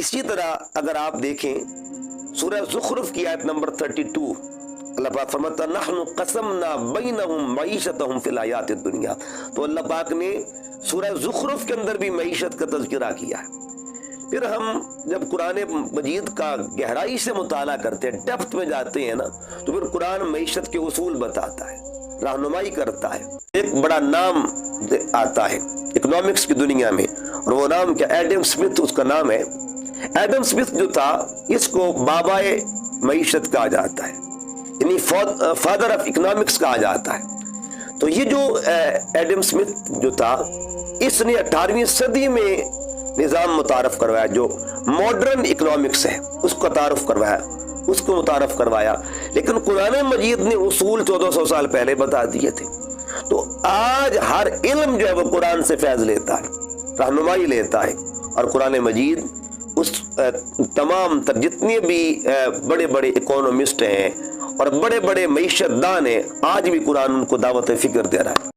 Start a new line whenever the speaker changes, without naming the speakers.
اسی طرح اگر آپ دیکھیں سورہ زخرف کی آیت نمبر 32، اللہ پاک فرماتا نحن قسمنا بینہم معیشتہم فی الحیات الدنیا، تو اللہ پاک نے سورہ زخرف کے اندر بھی معیشت کا تذکرہ کیا ہے۔ پھر ہم جب قرآن مجید کا گہرائی سے مطالعہ کرتے ہیں، ڈیپتھ میں جاتے ہیں نا، تو پھر قرآن معیشت کے اصول بتاتا ہے، رہنمائی کرتا ہے۔ ایک بڑا نام آتا ہے اکنامکس کی دنیا میں، اور وہ نام کیا؟ ایڈم سمتھ اس کا نام ہے۔ ایڈم سمتھ جو تھا اس کو بابائے معیشت کہا جاتا ہے، یعنی فادر آف اکنامکس کہا جاتا ہے۔ تو یہ جو ایڈم سمتھ جو تھا، اس نے 18ویں صدی میں نظام متعارف کروایا، جو ماڈرن اکنامکس ہے اس کو تعارف کروایا، اس کو متعارف کروایا، لیکن قرآن مجید نے اصول 1400 سال پہلے بتا دیے تھے۔ تو آج ہر علم جو ہے وہ قرآن سے فیض لیتا ہے، رہنمائی لیتا ہے، اور قرآن مجید اس تمام تر جتنے بھی بڑے بڑے اکونومسٹ ہیں اور بڑے بڑے معیشت دان ہیں، آج بھی قرآن ان کو دعوت فکر دے رہا ہے۔